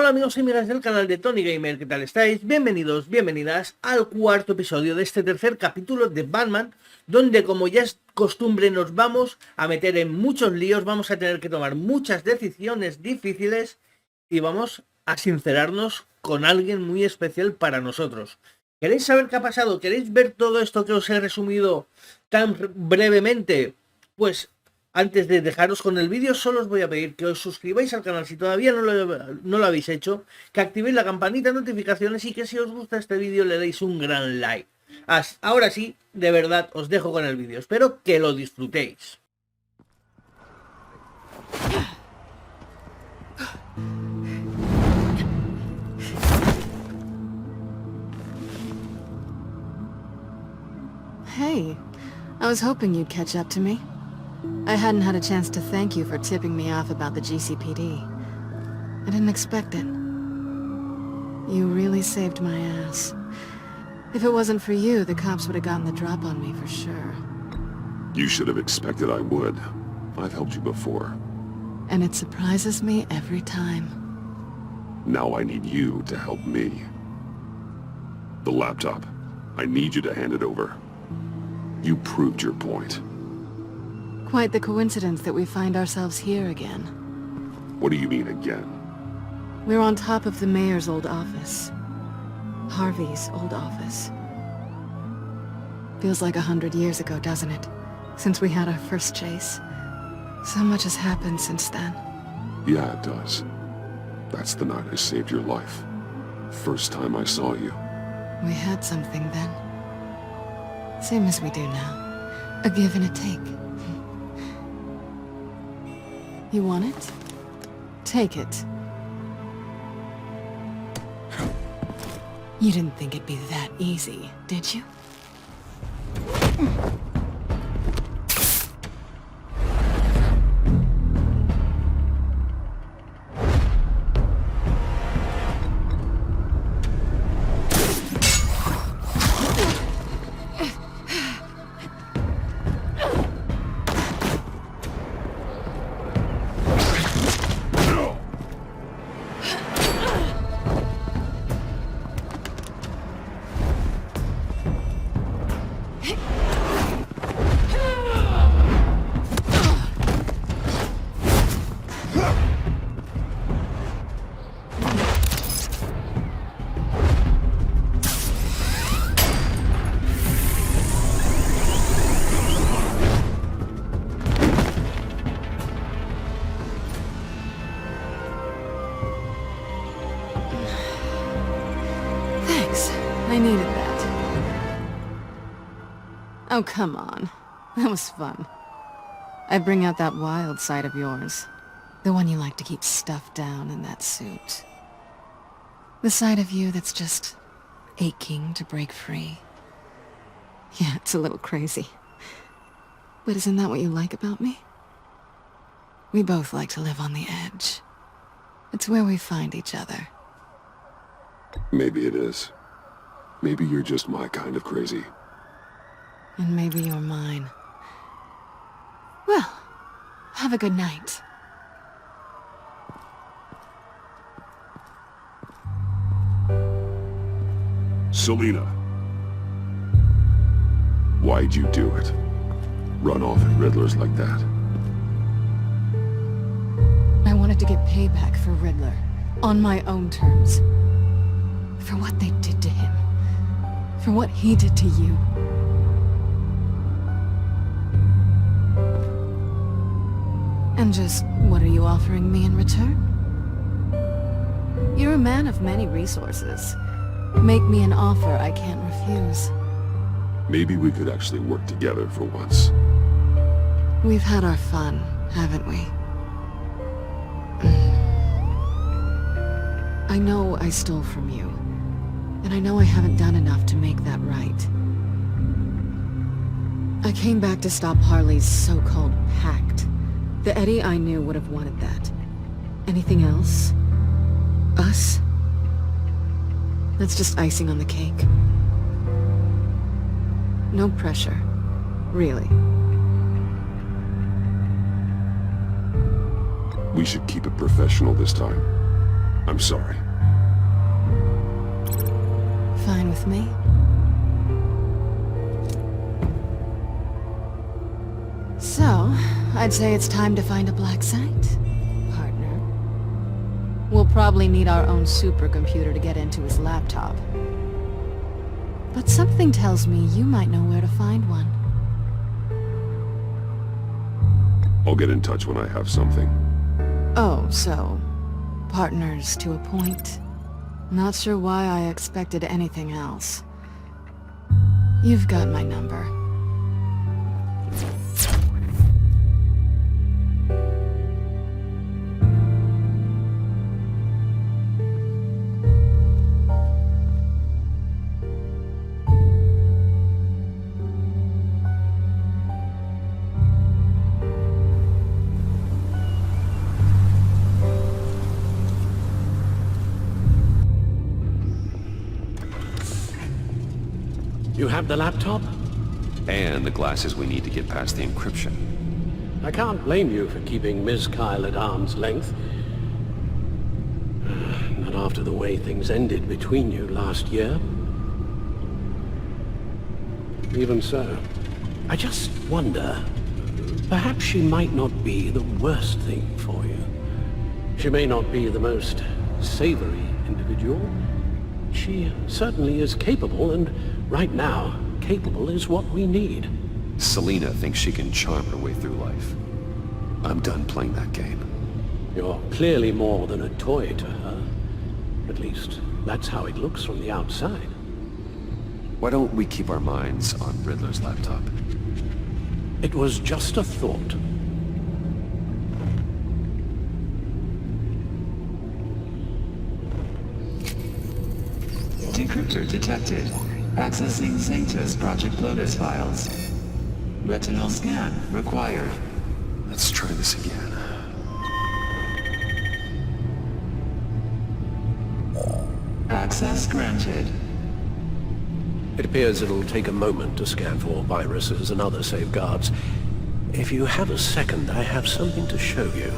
Hola amigos y amigas del canal de Tony Gamer, ¿qué tal estáis? Bienvenidos, bienvenidas al cuarto episodio de este tercer capítulo de Batman, donde como ya es costumbre nos vamos a meter en muchos líos, vamos a tener que tomar muchas decisiones difíciles y vamos a sincerarnos con alguien muy especial para nosotros. ¿Queréis saber qué ha pasado? ¿Queréis ver todo esto que os he resumido tan brevemente? Pues antes de dejaros con el vídeo, solo os voy a pedir que os suscribáis al canal si todavía no lo habéis hecho, que activéis la campanita de notificaciones y que si os gusta este vídeo le deis un gran like. Ahora sí, de verdad, os dejo con el vídeo. Espero que lo disfrutéis. Hey, I was hoping you'd catch up to me. I hadn't had a chance to thank you for tipping me off about the GCPD. I didn't expect it. You really saved my ass. If it wasn't for you, the cops would have gotten the drop on me for sure. You should have expected I would. I've helped you before. And it surprises me every time. Now I need you to help me. The laptop. I need you to hand it over. You proved your point. Quite the coincidence that we find ourselves here again. What do you mean again? We're on top of the mayor's old office. Harvey's old office. Feels like 100 years ago, doesn't it? Since we had our first chase. So much has happened since then. Yeah, it does. That's the night I saved your life. First time I saw you. We had something then. Same as we do now. A give and a take. You want it? Take it. You didn't think it'd be that easy, did you? I needed that. Oh, come on. That was fun. I bring out that wild side of yours. The one you like to keep stuffed down in that suit. The side of you that's just aching to break free. Yeah, it's a little crazy. But isn't that what you like about me? We both like to live on the edge. It's where we find each other. Maybe it is. Maybe you're just my kind of crazy. And maybe you're mine. Well, have a good night. Selina. Why'd you do it? Run off at Riddlers like that? I wanted to get payback for Riddler. On my own terms. For what they did to him. For what he did to you. And just what are you offering me in return? You're a man of many resources. Make me an offer I can't refuse. Maybe we could actually work together for once. We've had our fun, haven't we? I know I stole from you. And I know I haven't done enough to make that right. I came back to stop Harley's so-called pact. The Eddie I knew would have wanted that. Anything else? Us? That's just icing on the cake. No pressure. Really. We should keep it professional this time. I'm sorry. Fine with me. So, I'd say it's time to find a black site, partner. We'll probably need our own supercomputer to get into his laptop. But something tells me you might know where to find one. I'll get in touch when I have something. Oh, so... partners to a point. Not sure why I expected anything else. You've got my number. You have the laptop? And the glasses we need to get past the encryption. I can't blame you for keeping Miss Kyle at arm's length. Not after the way things ended between you last year. Even so, I just wonder, perhaps she might not be the worst thing for you. She may not be the most savory individual. She certainly is capable, and right now, capable is what we need. Selena thinks she can charm her way through life. I'm done playing that game. You're clearly more than a toy to her. At least, that's how it looks from the outside. Why don't we keep our minds on Riddler's laptop? It was just a thought. Decryptor detected. Accessing Sanctus Project Lotus files. Retinal scan required. Let's try this again. Access granted. It appears it'll take a moment to scan for viruses and other safeguards. If you have a second, I have something to show you.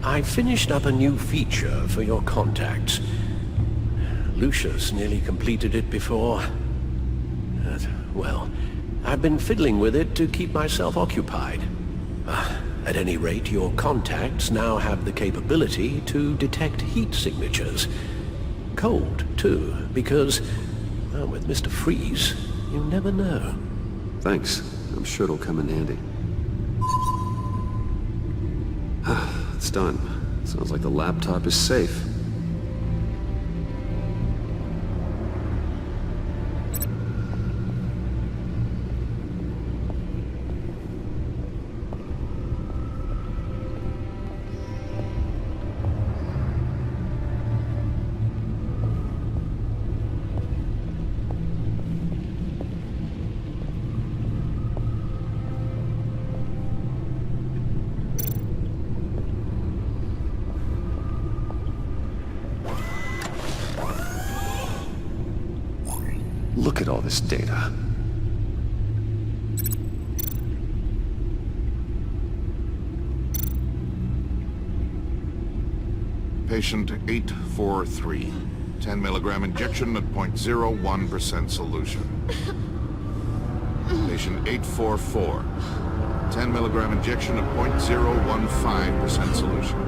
I finished up a new feature for your contacts. Lucius nearly completed it before. Well, I've been fiddling with it to keep myself occupied. At any rate, your contacts now have the capability to detect heat signatures. Cold, too, because, well, with Mr. Freeze, you never know. Thanks. I'm sure it'll come in handy. It's done. Sounds like the laptop is safe. Look at all this data. Patient 843. 10 milligram injection at 0.01% solution. Patient 844. 10 milligram injection at 0.015% solution.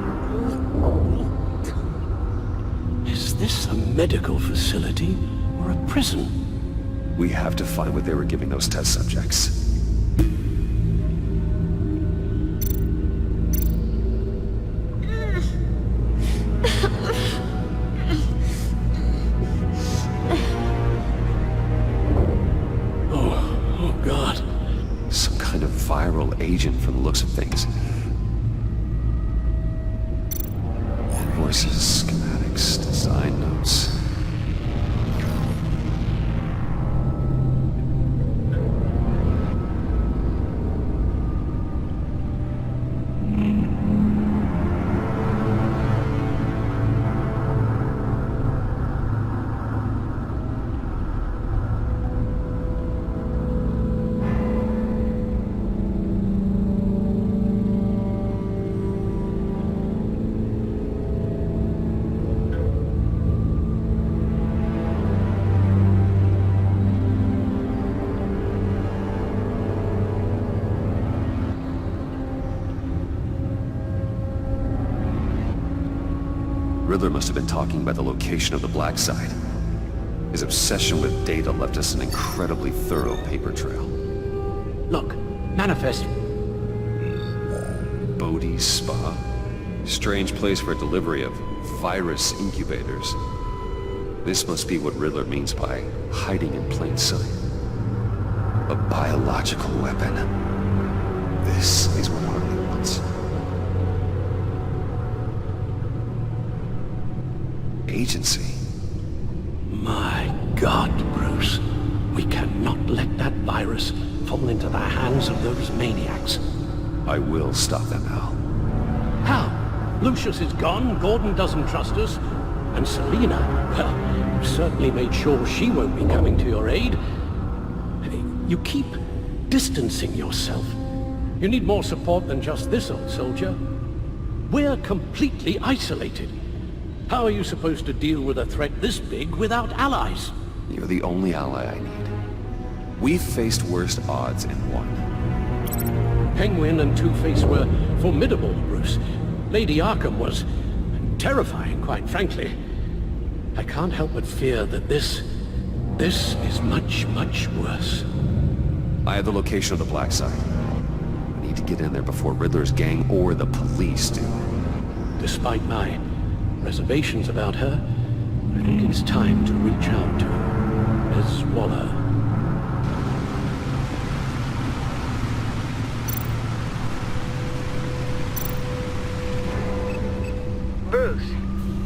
Is this a medical facility or a prison? We have to find what they were giving those test subjects. Oh God. Some kind of viral agent from the looks of things. Invoices, schematics, design notes. Riddler must have been talking about the location of the black site. His obsession with data left us an incredibly thorough paper trail. Look, manifest. Bodhi's Spa? Strange place for a delivery of virus incubators. This must be what Riddler means by hiding in plain sight. A biological weapon. This is what Harley wants. Agency. My God, Bruce. We cannot let that virus fall into the hands of those maniacs. I will stop them, Al. How? Lucius is gone, Gordon doesn't trust us, and Selina, well, you certainly made sure she won't be coming to your aid. You keep distancing yourself. You need more support than just this old soldier. We're completely isolated. How are you supposed to deal with a threat this big without allies? You're the only ally I need. We've faced worse odds and won. Penguin and Two-Face were formidable, Bruce. Lady Arkham was terrifying, quite frankly. I can't help but fear that this is much, much worse. I have the location of the black site. I need to get in there before Riddler's gang or the police do. Despite my reservations about her, I think it's time to reach out to Ms. Waller. Bruce,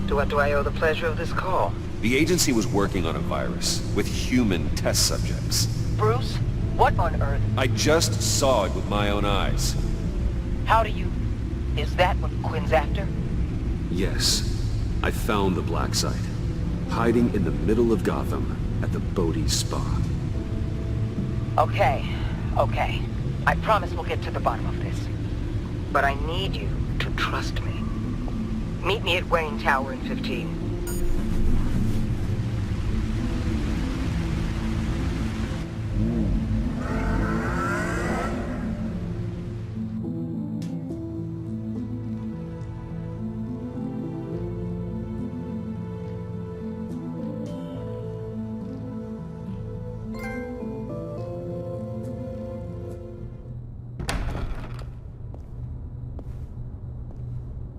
to what do I owe the pleasure of this call? The agency was working on a virus with human test subjects. Bruce, what on earth? I just saw it with my own eyes. How do you... Is that what Quinn's after? Yes. I found the black site, hiding in the middle of Gotham at the Bodhi's Spa. Okay. I promise we'll get to the bottom of this. But I need you to trust me. Meet me at Wayne Tower in 15.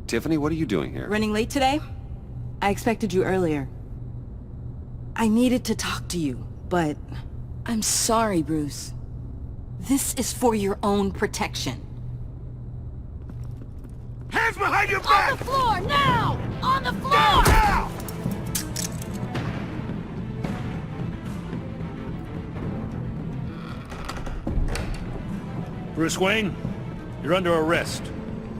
Tiffany, what are you doing here? Running late today? I expected you earlier. I needed to talk to you, but... I'm sorry, Bruce. This is for your own protection. Hands behind your back! On the floor, now! On the floor! Now! Bruce Wayne, you're under arrest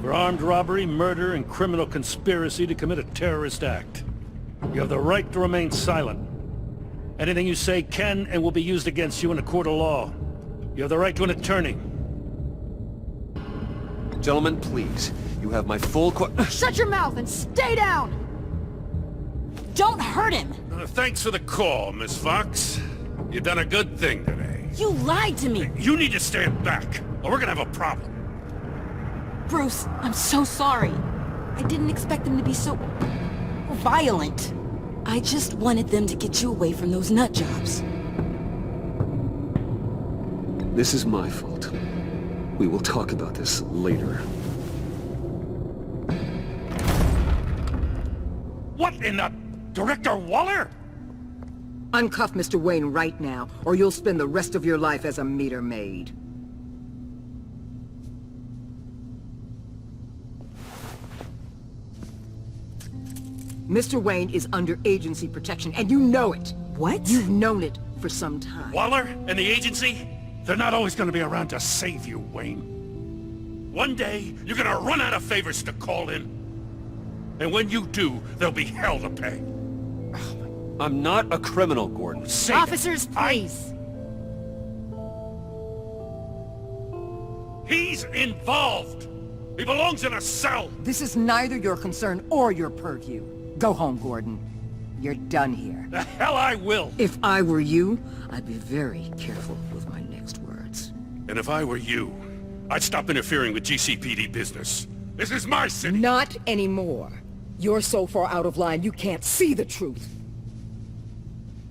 for armed robbery, murder, and criminal conspiracy to commit a terrorist act. You have the right to remain silent. Anything you say can and will be used against you in a court of law. You have the right to an attorney. Gentlemen, please. You have my full Shut your mouth and stay down! Don't hurt him! Thanks for the call, Miss Fox. You've done a good thing today. You lied to me! You need to stand back, or we're gonna have a problem. Bruce, I'm so sorry. I didn't expect them to be so... violent. I just wanted them to get you away from those nut jobs. This is my fault. We will talk about this later. What in the... Director Waller? Uncuff Mr. Wayne right now, or you'll spend the rest of your life as a meter maid. Mr. Wayne is under agency protection, and you know it. What? You've known it for some time. Waller and the agency? They're not always gonna be around to save you, Wayne. One day, you're gonna run out of favors to call in. And when you do, there'll be hell to pay. I'm not a criminal, Gordon. Say Officers, it. please! He's involved! He belongs in a cell! This is neither your concern or your purview. Go home, Gordon. You're done here. The hell I will! If I were you, I'd be very careful with my next words. And if I were you, I'd stop interfering with GCPD business. This is my city! Not anymore. You're so far out of line you can't see the truth.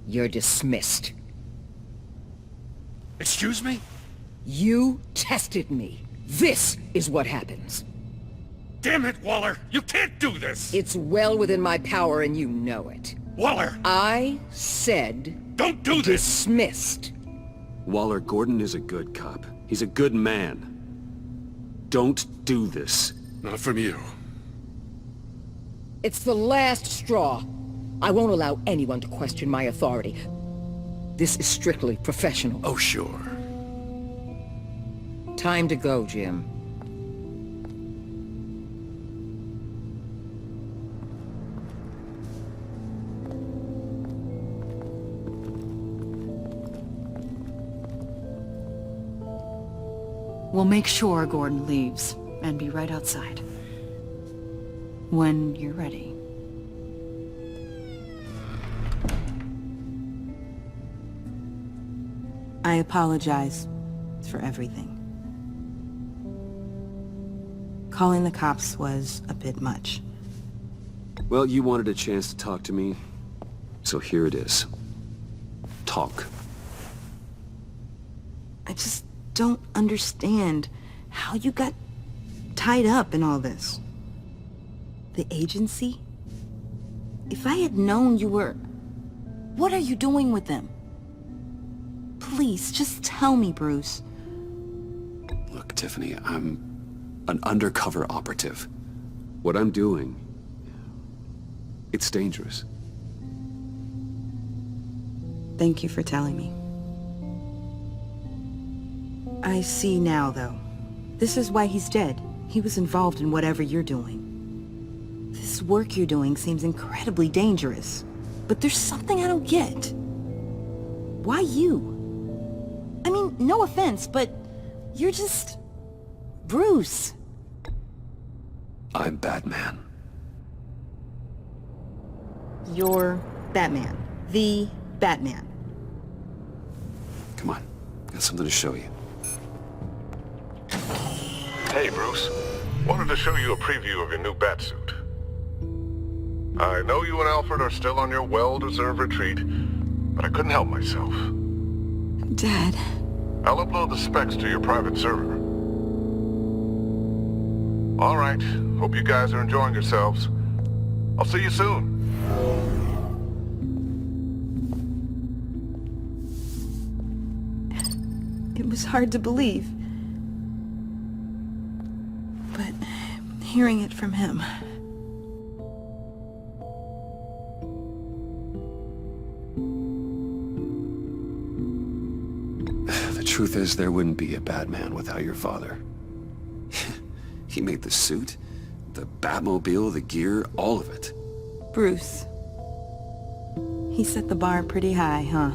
You're dismissed. Excuse me? You tested me. This is what happens. Damn it, Waller! You can't do this! It's well within my power and you know it. Waller! I said... Don't do this! Dismissed. Waller, Gordon is a good cop. He's a good man. Don't do this. Not from you. It's the last straw. I won't allow anyone to question my authority. This is strictly professional. Oh, sure. Time to go, Jim. We'll make sure Gordon leaves, and be right outside. When you're ready. I apologize for everything. Calling the cops was a bit much. Well, you wanted a chance to talk to me, so here it is. Talk. I just don't understand how you got tied up in all this. The agency? If I had known you were... What are you doing with them? Please, just tell me, Bruce. Look, Tiffany, I'm an undercover operative. What I'm doing, it's dangerous. Thank you for telling me. I see now, though. This is why he's dead. He was involved in whatever you're doing. This work you're doing seems incredibly dangerous. But there's something I don't get. Why you? I mean, no offense, but you're just... Bruce. I'm Batman. You're Batman. The Batman. Come on, got something to show you. Hey, Bruce. Wanted to show you a preview of your new batsuit. I know you and Alfred are still on your well-deserved retreat, but I couldn't help myself. Dad. I'll upload the specs to your private server. All right. Hope you guys are enjoying yourselves. I'll see you soon. It was hard to believe. But hearing it from him... The truth is, there wouldn't be a Batman without your father. He made the suit, the Batmobile, the gear, all of it. Bruce. He set the bar pretty high, huh?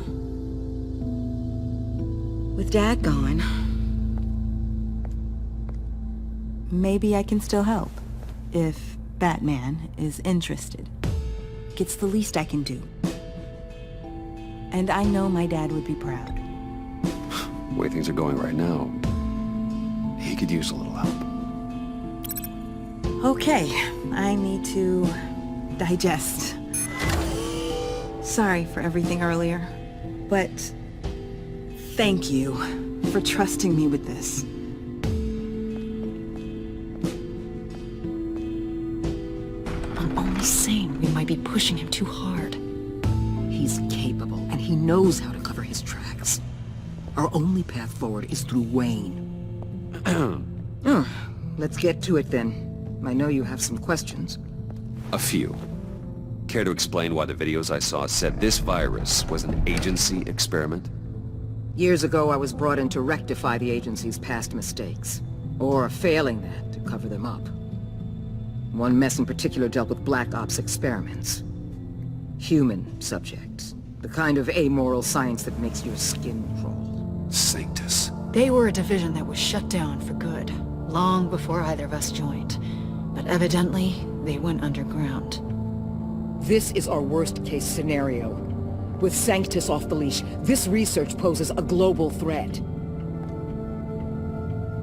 With Dad gone, maybe I can still help, if Batman is interested. work. It's the least I can do. And I know my dad would be proud. The way things are going right now, he could use a little help. Okay, I need to digest. Sorry for everything earlier, but thank you for trusting me with this. I'm only saying we might be pushing him too hard. He's capable, and he knows how to cover his tracks. Our only path forward is through Wayne. Let's get to it then. I know you have some questions. A few. Care to explain why the videos I saw said this virus was an agency experiment? Years ago, I was brought in to rectify the agency's past mistakes. Or, failing that, to cover them up. One mess in particular dealt with Black Ops experiments. Human subjects. The kind of amoral science that makes your skin crawl. Sanctus. They were a division that was shut down for good, long before either of us joined. But evidently, they went underground. This is our worst-case scenario. With Sanctus off the leash, this research poses a global threat.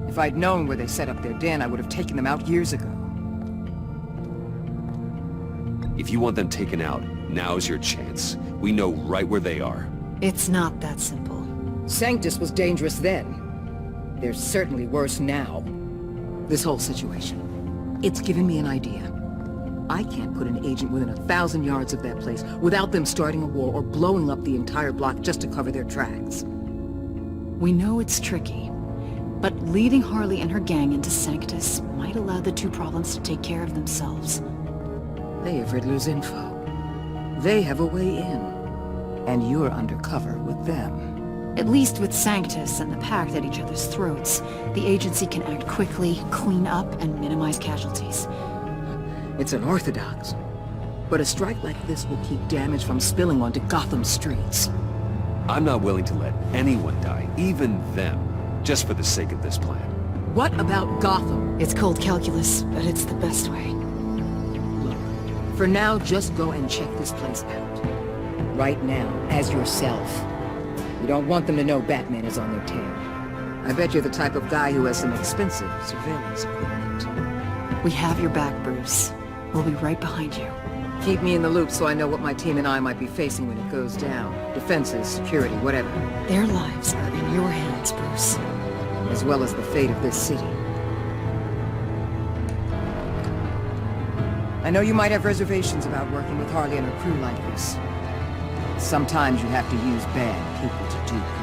If I'd known where they set up their den, I would have taken them out years ago. If you want them taken out, now's your chance. We know right where they are. It's not that simple. Sanctus was dangerous then. They're certainly worse now. This whole situation, it's given me an idea. I can't put an agent within 1,000 yards of that place without them starting a war or blowing up the entire block just to cover their tracks. We know it's tricky, but leading Harley and her gang into Sanctus might allow the two problems to take care of themselves. They have Riddler's info. They have a way in. And you're undercover with them. At least with Sanctus and the Pact at each other's throats, the agency can act quickly, clean up, and minimize casualties. It's unorthodox. But a strike like this will keep damage from spilling onto Gotham's streets. I'm not willing to let anyone die, even them, just for the sake of this plan. What about Gotham? It's cold calculus, but it's the best way. Look, for now, just go and check this place out. Right now, as yourself. You don't want them to know Batman is on their tail. I bet you're the type of guy who has some expensive surveillance equipment. We have your back, Bruce. We'll be right behind you. Keep me in the loop so I know what my team and I might be facing when it goes down. Defenses, security, whatever. Their lives are in your hands, Bruce. As well as the fate of this city. I know you might have reservations about working with Harley and her crew like this. Sometimes you have to use bad people to do good.